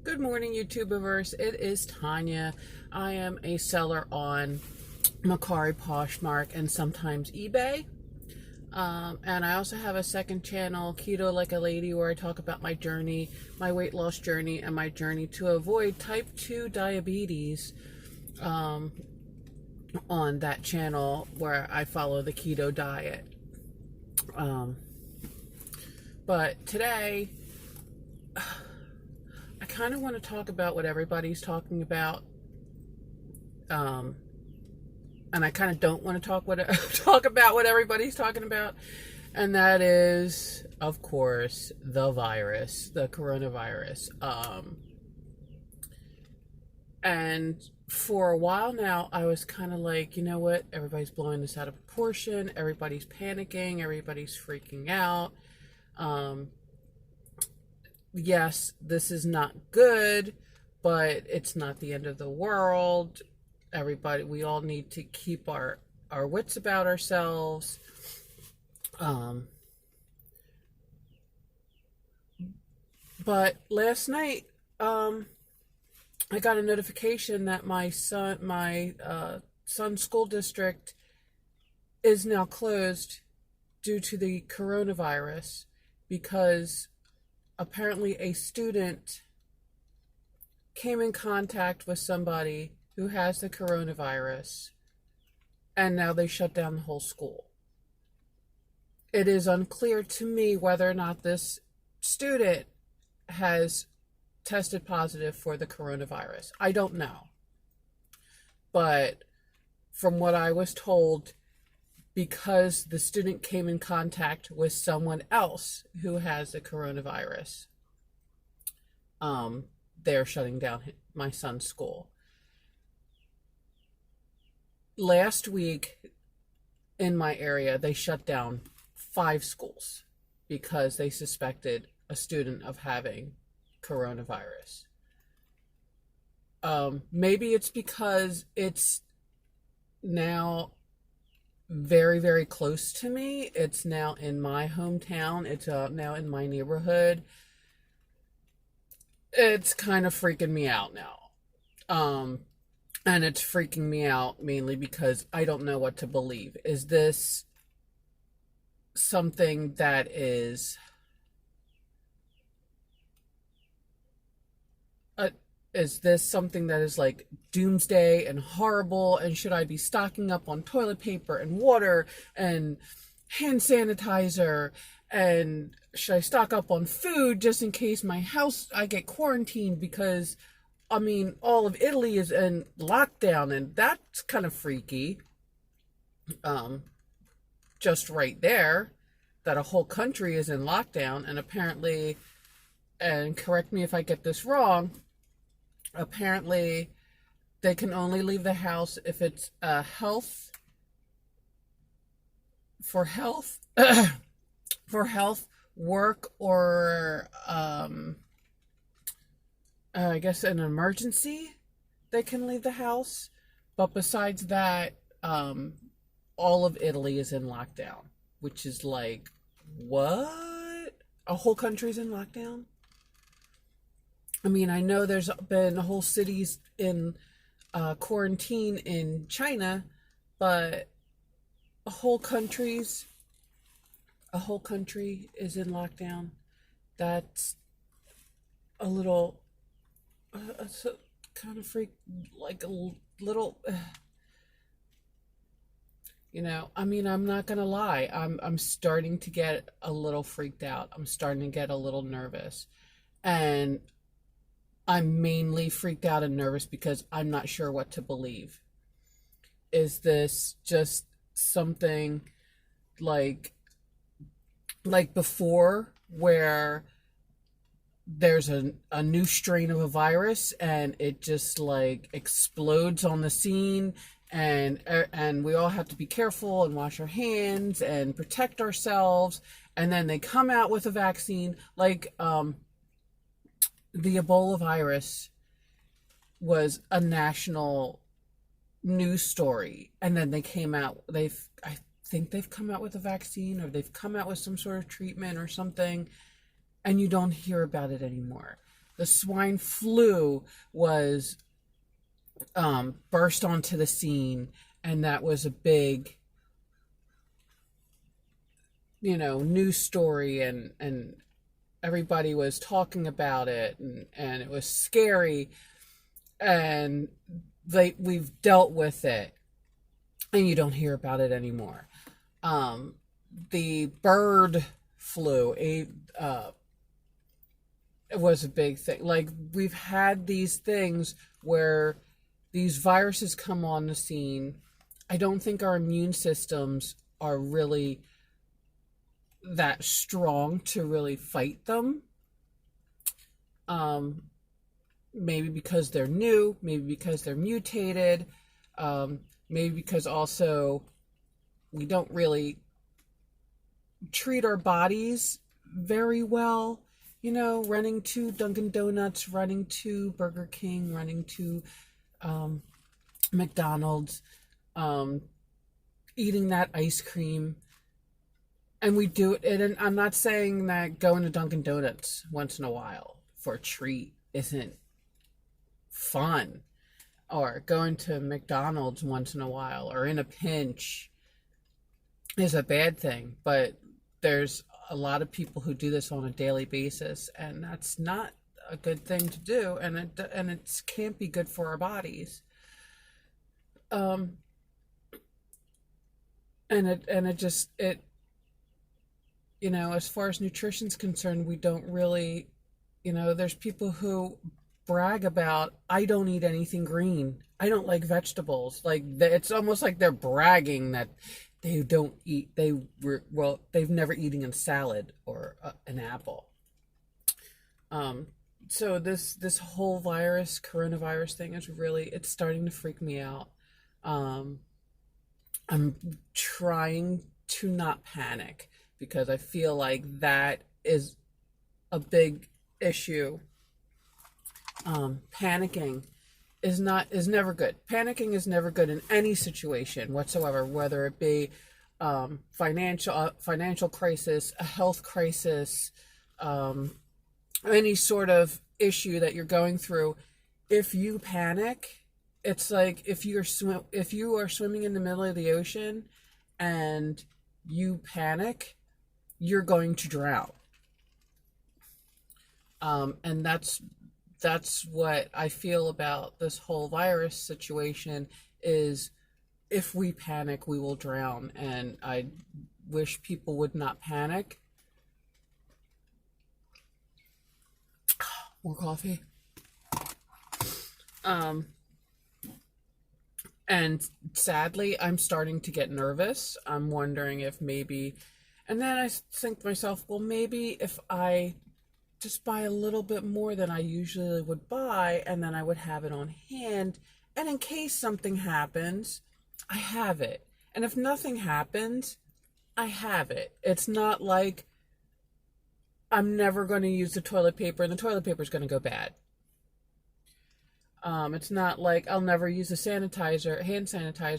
Good morning, YouTuberverse. It is Tanya. I am a seller on Mercari, Poshmark, and sometimes eBay. And I also have a second channel, Keto Like a Lady, where I talk about my journey, my weight loss journey, and my journey to avoid type 2 diabetes on that channel where I follow the keto diet. But today, I kind of want to talk about what everybody's talking about, and I kind of don't want to talk about what everybody's talking about, and that is, of course, the virus, the coronavirus. And for a while now, I was kind of like, you know what? Everybody's blowing this out of proportion. Everybody's panicking. Everybody's freaking out. Yes, this is not good, but it's not the end of the world. We all need to keep our wits about ourselves. But last night, I got a notification that my son's school district is now closed due to the coronavirus because apparently a student came in contact with somebody who has the coronavirus, and now they shut down the whole school. It is unclear to me whether or not this student has tested positive for the coronavirus. I don't know. But from what I was told, because the student came in contact with someone else who has the coronavirus, they're shutting down my son's school. Last week in my area, they shut down 5 schools because they suspected a student of having coronavirus. Maybe it's because it's now very, very close to me. It's now in my hometown. It's now in my neighborhood. It's kind of freaking me out now. And it's freaking me out mainly because I don't know what to believe. Is this something that is like doomsday and horrible, and should I be stocking up on toilet paper and water and hand sanitizer, and should I stock up on food just in case I get quarantined because all of Italy is in lockdown, and that's kind of freaky. Just right there, that a whole country is in lockdown, and apparently, and correct me if I get this wrong, apparently they can only leave the house if it's for health, work, or I guess an emergency, they can leave the house. But besides that, all of Italy is in lockdown, which is like, what? A whole country's in lockdown? I know there's been whole cities in quarantine in China, but a whole country is in lockdown. That's a little, it's a kind of like a little, I'm not gonna lie. I'm starting to get a little freaked out. I'm starting to get a little nervous, and I'm mainly freaked out and nervous because I'm not sure what to believe. Is this just something like before, where there's a new strain of a virus and it just like explodes on the scene, and we all have to be careful and wash our hands and protect ourselves, and then they come out with a vaccine like the Ebola virus was a national news story, and then I think they've come out with a vaccine, or they've come out with some sort of treatment or something, and you don't hear about it anymore. The swine flu was burst onto the scene, and that was a big, news story, and everybody was talking about it, and it was scary, and we've dealt with it, and you don't hear about it anymore. The bird flu, it was a big thing. Like, we've had these things where these viruses come on the scene. I don't think our immune systems are really that strong to really fight them. Maybe because they're new, maybe because they're mutated, maybe because also we don't really treat our bodies very well. Running to Dunkin' Donuts, running to Burger King, running to McDonald's, eating that ice cream. And we do it, and I'm not saying that going to Dunkin' Donuts once in a while for a treat isn't fun, or going to McDonald's once in a while or in a pinch is a bad thing. But there's a lot of people who do this on a daily basis, and that's not a good thing to do, and it can't be good for our bodies. And it just, as far as nutrition's concerned, we don't really, there's people who brag about, I don't eat anything green, I don't like vegetables. Like, it's almost like they're bragging that they don't eat, they've never eaten a salad or an apple. So this whole coronavirus thing is really, it's starting to freak me out. I'm trying to not panic, because I feel like that is a big issue. Panicking is never good. Panicking is never good in any situation whatsoever, whether it be financial crisis, a health crisis, any sort of issue that you're going through. If you panic, it's like if you are swimming in the middle of the ocean and you panic, you're going to drown. And that's what I feel about this whole virus situation, is if we panic, we will drown. And I wish people would not panic. More coffee. And sadly, I'm starting to get nervous. I'm wondering if maybe, and then I think to myself, well, maybe if I just buy a little bit more than I usually would buy, and then I would have it on hand, and in case something happens, I have it. And if nothing happens, I have it. It's not like I'm never going to use the toilet paper and the toilet paper is going to go bad. It's not like I'll never use hand sanitizer,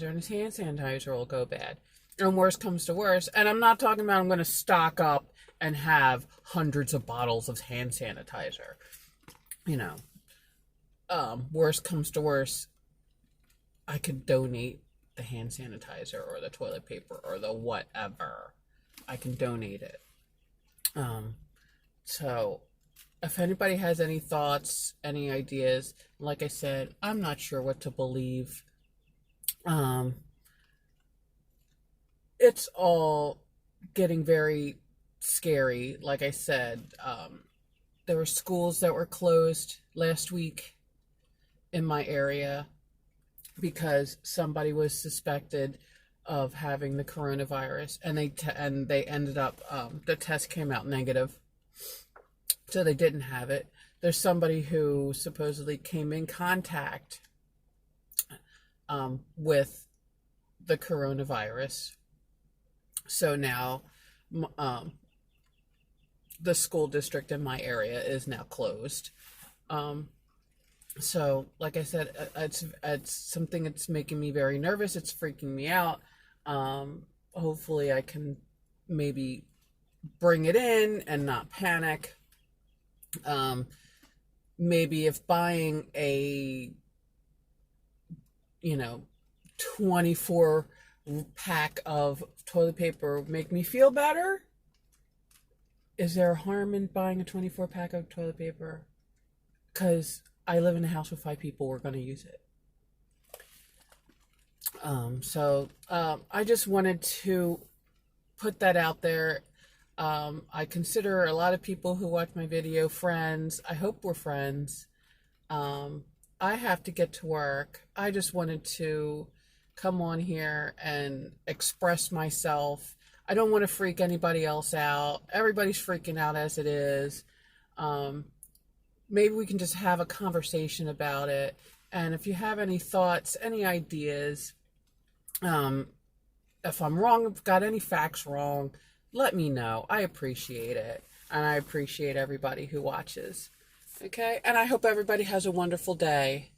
and this hand sanitizer will go bad. And worst comes to worst, and I'm not talking about I'm going to stock up and have hundreds of bottles of hand sanitizer. Worst comes to worst, I could donate the hand sanitizer or the toilet paper or the whatever. I can donate it. So if anybody has any thoughts, any ideas, like I said, I'm not sure what to believe. It's all getting very scary. Like I said, there were schools that were closed last week in my area because somebody was suspected of having the coronavirus, and they ended up, the test came out negative, so they didn't have it. There's somebody who supposedly came in contact with the coronavirus. So now the school district in my area is now closed. So like I said, it's something that's making me very nervous. It's freaking me out. Hopefully I can maybe bring it in and not panic. maybe if buying a, 24 pack of toilet paper would make me feel better, is there harm in buying a 24 pack of toilet paper? Because I live in a house with 5 people, we're going to use it. I just wanted to put that out there. I consider a lot of people who watch my video friends. I hope we're friends. I have to get to work. I just wanted to come on here and express myself. I don't want to freak anybody else out. Everybody's freaking out as it is. Maybe we can just have a conversation about it. And if you have any thoughts, any ideas, if I'm wrong, if I've got any facts wrong, let me know. I appreciate it. And I appreciate everybody who watches. Okay? And I hope everybody has a wonderful day.